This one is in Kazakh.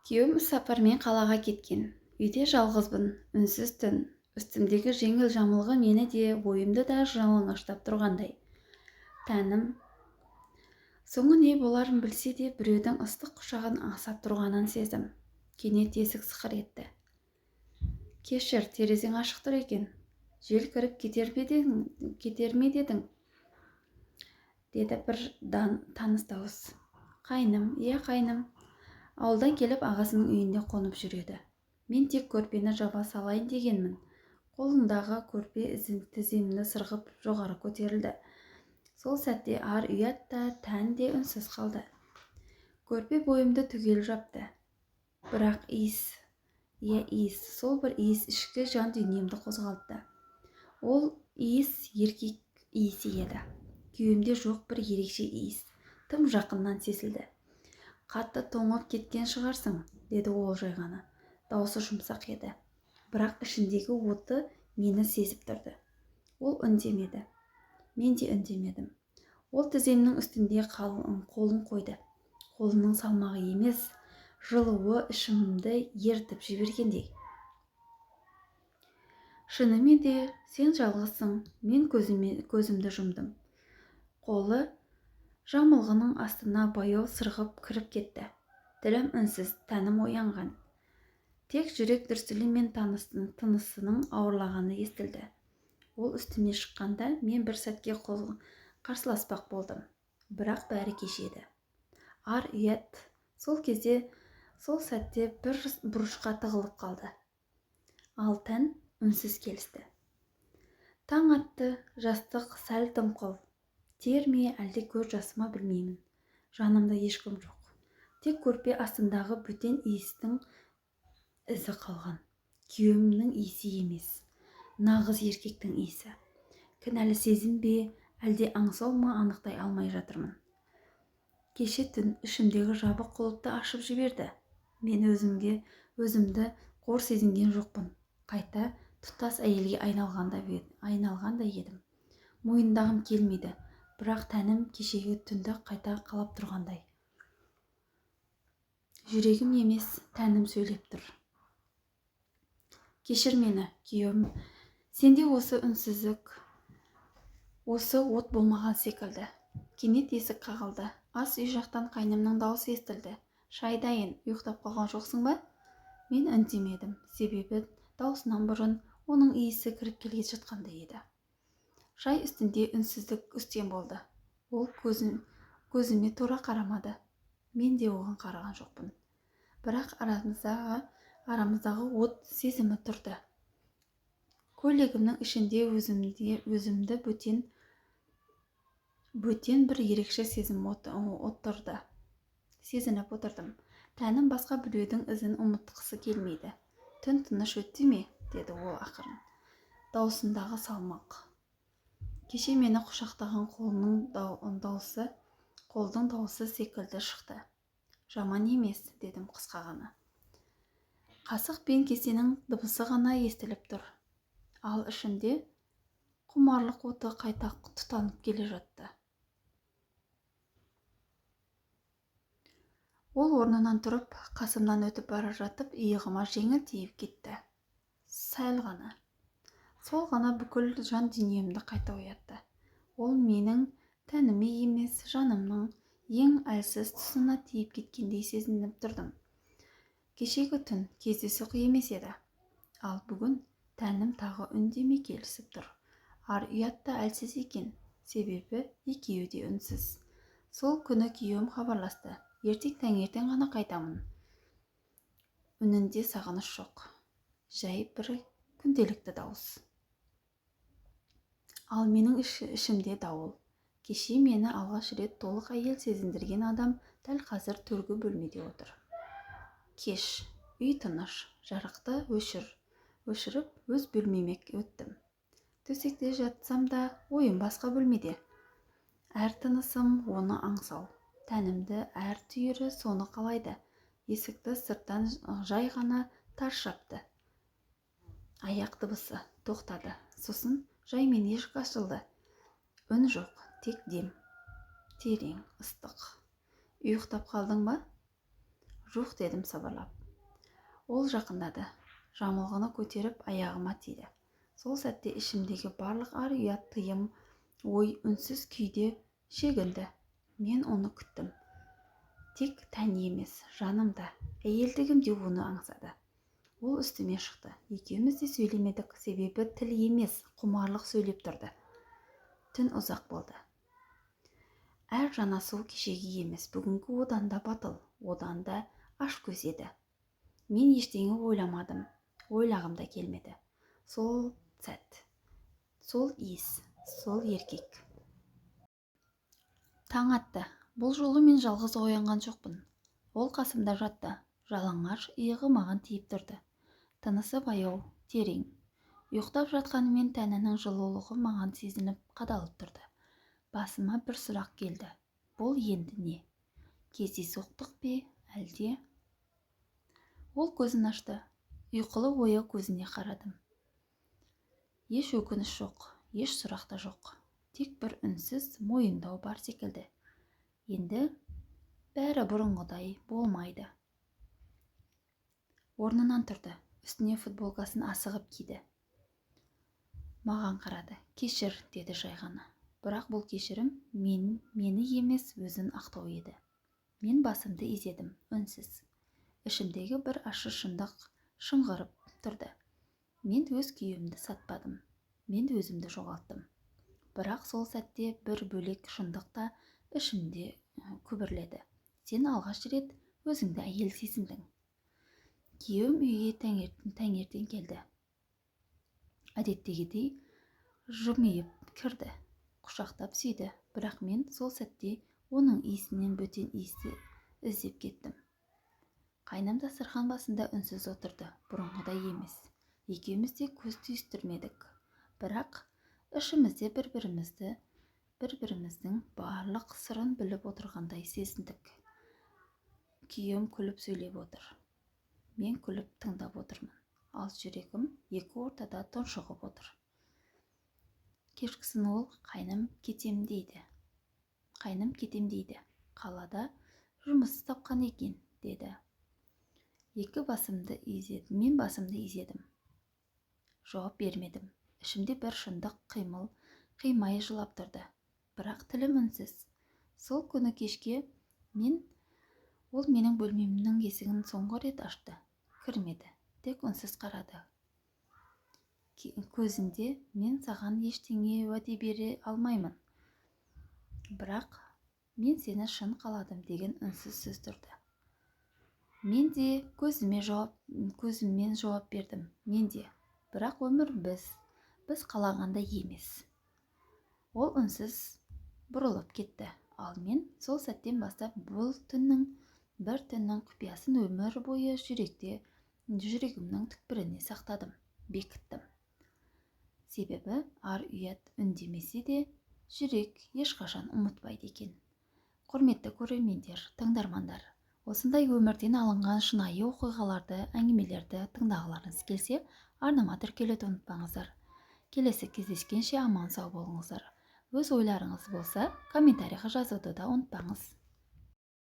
Күйеуім іссапармен қалаға кеткен. Үйде жалғызбын, үнсіз түн. Үстімдегі жеңіл жамылғы мені де, ойымды да жалаңаштап тұрғандай. Тәнім соңы не боларын білсе де, біреудің ыстық құшағын аңсап тұрғанын сездім. Кенет есік сықыр етті. Кешір, терезең ашық тұр екен. Жел кіріп кетер ме дедің? Деді бір таныс дауыс. Қайным, қайным. Ауылдан келіп ағасының үйінде қонып жүреді. Мен тек көрпені жаба салайын дегенмін. Қолындағы көрпе тіземді сырғып жоғары көтерілді. Сол сәтте ар ұят та, тән де үнсіз қалды. Көрпе бойымды түгел жапты. Бірақ иіс, сол бір иіс ішкі жан дүниемді қозғалтты. Ол иіс еркек иісі еді. Күйеуімде жоқ бір ерекше иіс, тым жақыннан сезілді. Қатты тоңып кеткен шығарсың, деді ол жайғаны. Даусы жұмсақ еді. Бірақ ішіндегі оты мені сезіп тұрды. Ол үндемеді. Мен де үндемедім. Ол тіземнің үстінде қолын қойды. Қолының салмағы емес, жылуы ішімді ертіп жібергендей. Шынымен де сен жалғызсың, мен көзімді жұмдым. Қолы жамылғының астына баяу сырғып кіріп кетті. Тілім үнсіз, тәнім оянған. Тек жүрек дүрсілі мен тынысының ауырлағаны естілді. Ол үстіме шыққанда мен бір сәтке қарсыласпақ болдым. Бірақ бәрі кешеді. Ар ұят сол сәтте бір бұрышқа тығылып қалды. Ал тән үнсіз келісті. Таң атты, жастық сәл дымқыл. Тер ме әлде көз жасыма білмеймін. Жанымда ешкім жоқ. Тек көрпе астындағы бөтен иістің ізі қалған. Күйеуімнің иісі емес, нағыз еркектің иісі. Кінәлі сезім бе, әлде аңсау ма, анықтай алмай жатырмын. Кеше түн ішімдегі жабық құлыпты ашып жіберді. Мен өзімді қор сезінген жоқпын. Қайта тұтас әйелге айналғандай едім. Мойындағым келмейді. Бірақ тәнім кешегі түнді қайта қалап тұрғандай. Жүрегім емес, тәнім сөйлеп тұр. Кешір мені, күйеуім. Сенде осы үнсіздік, осы от болмаған секілді. Кенет есік қағылды. Ас үй жақтан қайнымның дауысы естілді. Шай дайын, ұйықтап қалған жоқсың ба? Мен үндемедім, себебі даусынан бұрын оның иісі кіріп келе жатқандай еді. Шай үстінде үнсіздік үстем болды. Ол көзіме тура қарамады. Мен де оған қараған жоқпын. Бірақ арамыздағы от сезімі тұрды. Көйлегімнің ішінде өзімді бөтен бір ерекше сезім отырды. Сезініп отырдым. Тәнім басқа біреудің ізін ұмытқысы келмейді. Түн тыныш өтті ме? Деді ол ақырын. Даусындағы салмақ. Кеше мені құшақтаған қолдың дауысы секілді шықты. Жаман емес, дедім қысқа ғана. Қасық пен кесенің дыбысы ғана естіліп тұр. Ал ішімде құмарлық оты қайта тұтанып келе жатты. Ол орнынан тұрып, қасымнан өтіп бара жатып, иығыма жеңіл тиіп кетті. Сәл ғана. Сол ғана бүкіл жан дүниемді қайта оятты. Ол менің тәніме емес, жанымның ең әлсіз тұсына тиіп кеткендей сезініп тұрдым. Кешегі түн кездейсоқ емес еді. Ал бүгін тәнім тағы үндемей келісіп тұр. Ар ұят та әлсіз екен, себебі екеуі де үнсіз. Сол күні күйеуім хабарласты. Ертең таңертең ғана қайтамын. Үнінде сағыныш жоқ. Жай бір күнделікті дауыс. Ал менің ішімде дауыл. Кеше мені алғаш рет толық әйел сезіндірген адам дәл қазір төргі бөлмеде отыр. Кеш, үй тыныш, жарықты өшіріп, өз бөлмеме өттім. Төсекте жатсам да, ойым басқа бөлмеде. Әр тынысым оны аңсау. Тәнімді әр түйірі соны қалайды. Есікті сырттан жай ғана тарс жапты. Аяқ дыбысы тоқтады. Сосын жаймен есік ашылды. Үн жоқ, тек дем. Терең, ыстық. Ұйықтап қалдың ба? Жоқ, дедім сыбырлап. Ол жақындады. Жамылғыны көтеріп аяғыма тиді. Сол сәтте ішімдегі барлық ар ұят тыйым ой үнсіз күйде шегінді. Мен оны күттім. Тек тән емес, жаным да, әйелдігім де оны аңсады. Ол үстіме шықты. Екеуміз де сөйлемедік, себебі тіл емес, құмарлық сөйлеп тұрды. Түн ұзақ болды. Әр жанасу кешегі емес, бүгінгі одан да батыл, одан да аш көз еді. Мен ештеңе ойламадым, ойлағым да келмеді. Сол сәт, сол иіс, сол еркек. Таң атты. Бұл жолы мен жалғыз оянған жоқпын. Ол қасымда жатты. Жалаңаш иығы маған тиіп тұрды. Тынысы баяу, терең. Ұйықтап жатқанымен тәнінің жылулығы маған сезініп қадалып тұрды. Басыма бір сұрақ келді. Бұл енді не? Кездейсоқтық пе, әлде? Ол көзін ашты. Ұйқылы ойы көзіне қарадым. Еш өкініш жоқ, еш сұрақ та жоқ. Тек бір үнсіз мойындау бар секілді. Енді бәрі бұрынғыдай болмайды. Орнынан тұрды. Үстіне футболкасын асығып киді. Маған қарады. Кешір, деді жай ғана. Бірақ бұл кешірім мені емес өзін ақтау еді. Мен басымды изедім, үнсіз. Ішімдегі бір ащы шындық шыңғырып тұрды. Мен өз күйімді сатпадым. Мен өзімді жоғалттым. Бірақ сол сәтте бір бөлек шындық та ішімде күбірледі. Сен алғаш рет өзіңді әйел сезіндің. Күйеуім үйге таңертең келді. Әдеттегідей жымиып кірді. Құшақтап сүйді. Бірақ мен сол сәтте оның иісінен бөтен иісті іздеп кеттім. Қайнам дастархан басында үнсіз отырды, бұрынғыдай емес. Екеуміз де көз түйістірмедік. Бірақ ішімізде бір-біріміздің барлық сырын біліп отырғандай сезіндік. Күйеуім күліп сөйлеп отыр. Мен күліп тыңдап отырмын. Ал жүрегім екі ортада тұншығып отыр. Кешкісін ол қайным кетем дейді. Қалада жұмыс тапқан екен, деді. Мен басымды изедім. Жауап бермедім. Ішімде бір шындық қимай жылап тұрды. Бірақ тілім үнсіз. Сол күні кешке ол менің бөлмемнің есігін соңғы рет ашты. Кірмеді. Тек үнсіз қарады. Көзінде мен саған ештеңе уәде бере алмаймын. Бірақ мен сені шын қаладым деген үнсіз сөз тұрды. Мен де көзіммен жауап бердім. Мен де. Бірақ өмір біз қалағанда емес. Ол үнсіз бұрылып кетті. Ал мен сол сәттен бастап бір түннің құпиясын өмір бойы жүрегімнің түкпіріне сақтадым, бекіттім. Себебі ар ұят үндемесе де жүрек ешқашан ұмытпайды екен. Құрметті көрермендер, тыңдармандар, осындай өмірден алынған шынайы оқиғаларды, әңгімелерді тыңдағыларыңыз келсе, арнама тіркелуді ұмытпаңыздар. Келесі кездескенше аман сау болыңыздар. Өз ойларыңыз болса, комментарийға жазуды да ұмытпаңыз.